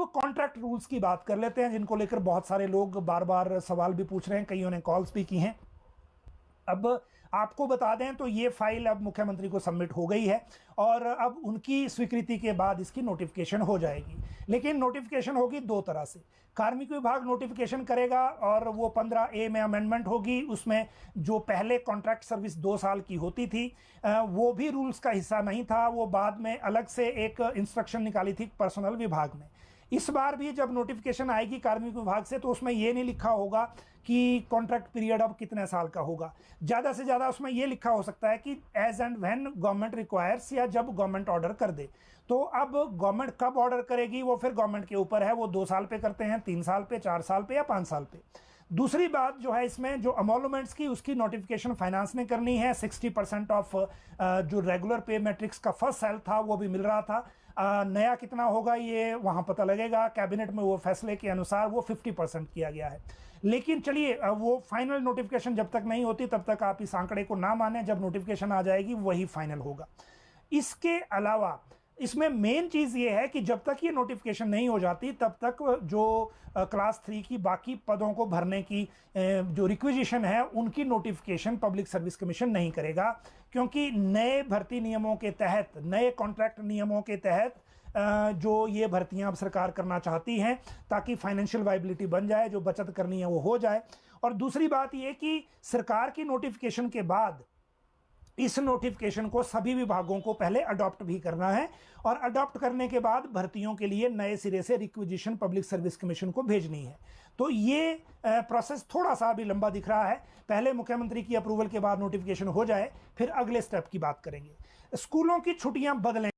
Contract rules की बात कर लेते हैं, जिनको लेकर बहुत सारे लोग बार बार सवाल भी पूछ रहे हैं, कईयों ने कॉल्स भी की हैं। अब आपको बता दें तो ये फाइल अब मुख्यमंत्री को सबमिट हो गई है और अब उनकी स्वीकृति के बाद इसकी नोटिफिकेशन हो जाएगी। लेकिन नोटिफिकेशन होगी दो तरह से। कार्मिक विभाग नोटिफिकेशन करेगा और वो 15A में अमेंडमेंट होगी, उसमें जो पहले कॉन्ट्रैक्ट सर्विस 2 साल की होती थी वो भी रूल्स का हिस्सा नहीं था, वो बाद में अलग से एक इंस्ट्रक्शन निकाली थी पर्सनल विभाग में। इस बार भी जब नोटिफिकेशन आएगी कार्मिक विभाग से तो उसमें ये नहीं लिखा होगा कि कॉन्ट्रैक्ट पीरियड अब कितने साल का होगा, ज़्यादा से ज़्यादा उसमें ये लिखा हो सकता है कि as and when government requires, या जब गवर्नमेंट ऑर्डर कर दे। तो अब गवर्नमेंट कब ऑर्डर करेगी वो फिर गवर्नमेंट के ऊपर है, वो 2 साल पे करते हैं, 3 साल पे, 4 साल पे या 5 साल पे। दूसरी बात जो है इसमें, जो अमोलमेंट्स की उसकी नोटिफिकेशन फाइनेंस ने करनी है। 60% ऑफ जो रेगुलर पे मैट्रिक्स का फर्स्ट सेल था वो भी मिल रहा था। नया कितना होगा ये वहां पता लगेगा, कैबिनेट में वो फैसले के अनुसार वो 50% किया गया है। लेकिन चलिए वो फाइनल नोटिफिकेशन जब तक नहीं होती तब तक आप इस आंकड़े को ना माने, जब नोटिफिकेशन आ जाएगी वही फाइनल होगा। इसके अलावा इसमें मेन चीज़ ये है कि जब तक ये नोटिफिकेशन नहीं हो जाती तब तक जो क्लास 3 की बाकी पदों को भरने की जो रिक्विजिशन है उनकी नोटिफिकेशन पब्लिक सर्विस कमीशन नहीं करेगा, क्योंकि नए भर्ती नियमों के तहत, नए कॉन्ट्रैक्ट नियमों के तहत जो ये भर्तियां अब सरकार करना चाहती हैं ताकि फाइनेंशियल वायबिलिटी बन जाए, जो बचत करनी है वो हो जाए। और दूसरी बात ये कि सरकार की नोटिफिकेशन के बाद इस नोटिफिकेशन को सभी विभागों को पहले अडॉप्ट भी करना है और अडॉप्ट करने के बाद भर्तियों के लिए नए सिरे से रिक्विजिशन पब्लिक सर्विस कमीशन को भेजनी है। तो ये प्रोसेस थोड़ा सा अभी लंबा दिख रहा है। पहले मुख्यमंत्री की अप्रूवल के बाद नोटिफिकेशन हो जाए, फिर अगले स्टेप की बात करेंगे। स्कूलों की छुट्टियां बदलें